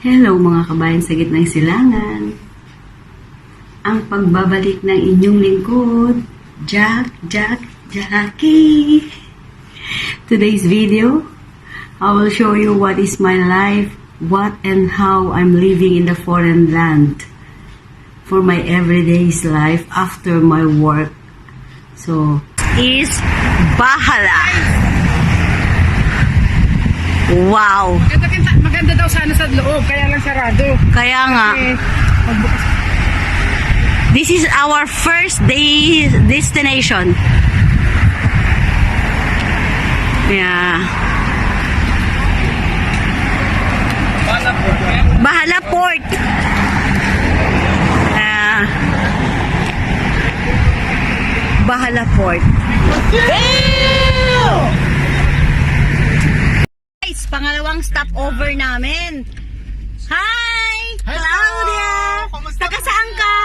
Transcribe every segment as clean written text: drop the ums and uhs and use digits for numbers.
Hello mga kabayan sa gitnang silangan. Ang pagbabalik ng inyong lingkod, Jackie. Today's video, I will show you what is my life, what and how I'm living in the foreign land for my everyday's life after my work. So, is Bahala. Wow! Maganda daw sana sa loob, kaya lang sarado. Kaya nga. This is our first day destination. Yeah. Bahala Port. Bahala Port. Guys, pangalawang stopover namin. Hi! Hello! Claudia! Kamusta Taga po saan kayo? ka?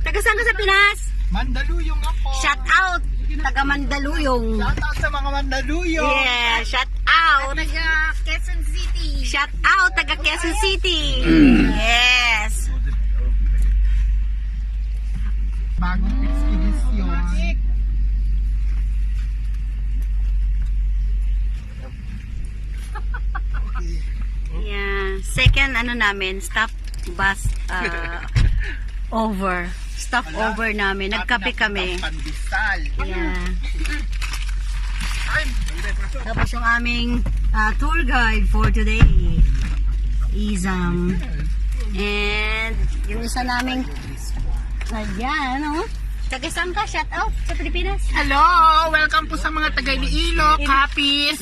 Taga saan ka sa Pinas? Mandaluyong ako. Shout out! Taga Mandaluyong. Shout out sa mga Mandaluyong. Yeah, shout out! Taga Quezon City. Shout out! Taga Quezon City. Yes! Bagong expedition. Yeah. Second, namin, stop bus over. Stop over namin. Nagkape kami. Pandesal. Yeah. Tapos yung aming tour guide for today is and yung isa naming ayan, taga saan ka? Shout out sa Pilipinas. Hello! Welcome po sa mga taga Iloilo, Capiz.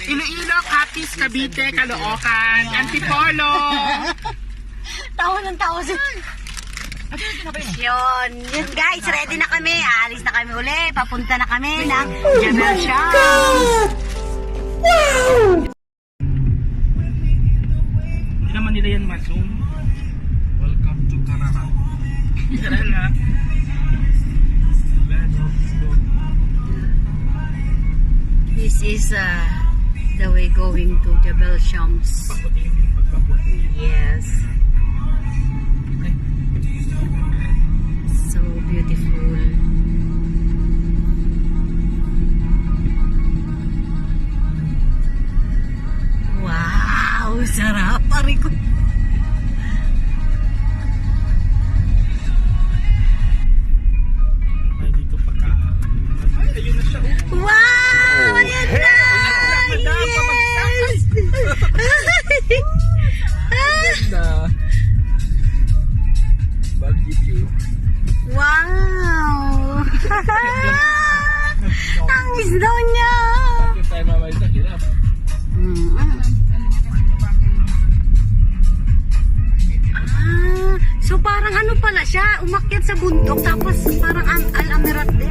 Iloilo, Capiz, Cavite, Caloocan, Antipolo. Tawa ng tawa siya. Yun guys, ready na kami. Aalis na kami uli. Papunta na kami ng Jebel Shams. Hindi naman nila yan ma-zoom. Welcome to Carara. Carara. This is the way going to Jebel Shams. Yes. So beautiful. Wow, sarap. Pari ko. Ay, dito pagka... Ay, ayun na siya. Wow! Ayan na! Yes! Na. Barbecue. Wow! Ang daw niya! Bakit tayo mamay sa hirap? So parang ano pala siya, umakyat sa bundok tapos parang Al-Amirat din.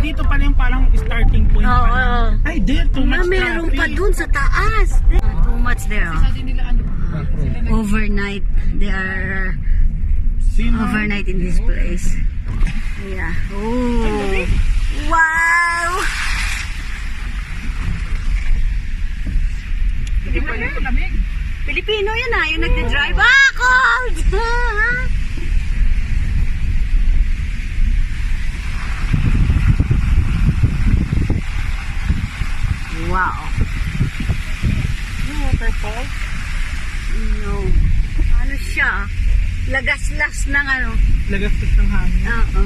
dito pala yung parang starting point Oo. pala. Ay, there, too much Meron traffic. pa dun sa taas. Too much there. Oh. Sabi nila ano? Overnight. They are Sino? overnight in this place. Yeah. Oh. Wow! Hindi pa yun, lamig. Pilipino yun ah, yung nagde-drive. Ah, cold! Wow. Yung waterfall. No. Ano siya? Lagaslas ng ano. Lagastos ng hangin. Oo.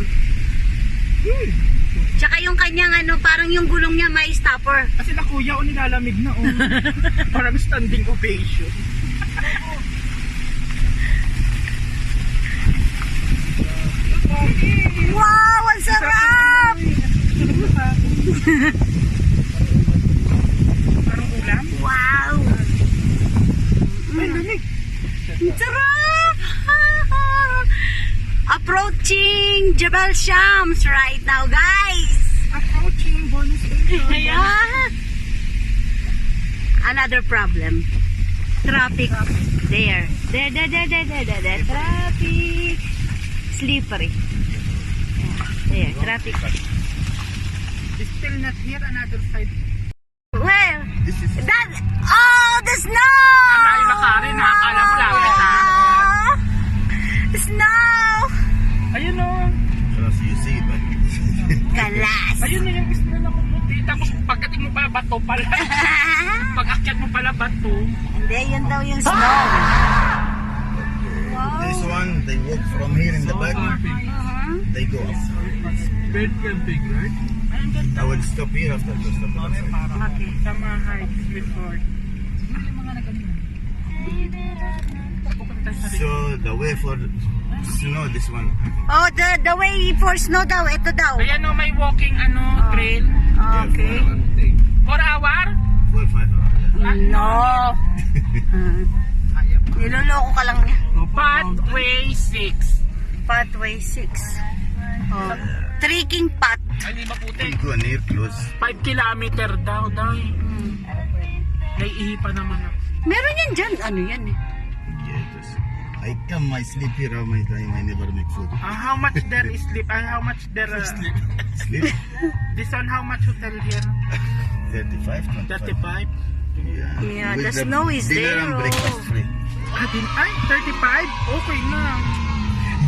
Tsaka yung kanyang ano, parang yung gulong niya may stopper. Kasi na kuya, o nilalamig na o. Parang standing ovation. Wow! Ang sarap! Parang ulam. Wow! Ay, lamig. Ang sarap! Approaching Jebel Shams right now, guys! Approaching bonus station. Ayan! Another problem. Traffic. There. There. Traffic. Slippery. There, traffic. It's still not here, another side. Well, This is... that, oh, the snow! Ang layo lakarin, ha? Akala mo lapit, ha? Snow! Ayun o. As you see, but Kalas! Ayun na yung isla na kumuti. Tapos pagdating mo pala bato pala. Pag-akyat mo pala bato. Hindi, yun daw yung snow. this one they walk from here in the back. They go up. Bird camping, right? I will stop here after the stop. Okay. Sa mga hikes resort. So the way for snow, this one. Oh, the way for snow daw, ito daw. Ayan o, may walking trail. Okay. 4 hour? 4 5 hours. No. Niloloko ka lang niya. Pathway 6. Pathway 6. Oh. Trekking path. Ay, di maputi. We go near close. 5 kilometer daw, dahil. Naiihi pa naman ako. Meron yan dyan. Ano yan eh? Yeah, just, I come, I sleep here all my time. I never make food. How much there is sleep? How much there Sleep this one, how much hotel here? 35, 35? Yeah, With the snow is dinner there, and oh. breakfast free. Ay, 35? Okay na.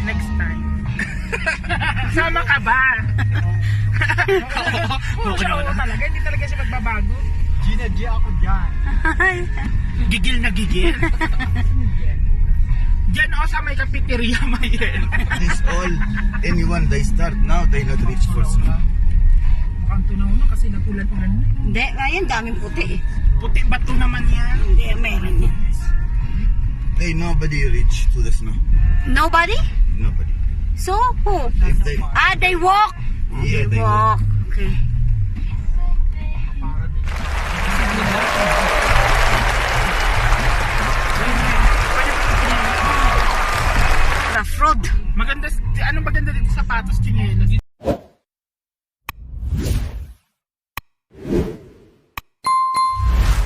Next time. Sama ka ba? Okay na talaga, hindi talaga siya magbabago. Ginadya ako dyan. Gigil na gigil. Diyan ako sa may cafeteria, Mayen. This all, anyone they start now, they not reach for snow. Mukhang tunaw na kasi nagulan-ulan na. Hindi, ngayon daming puti eh. Puti bato naman yan. Hindi, meron yan. They nobody reach to the snow. Nobody? Nobody. So, who? If they, They walk. yeah, they walk. Okay. Rough road. Maganda, anong maganda dito sa sapatos, chinelas?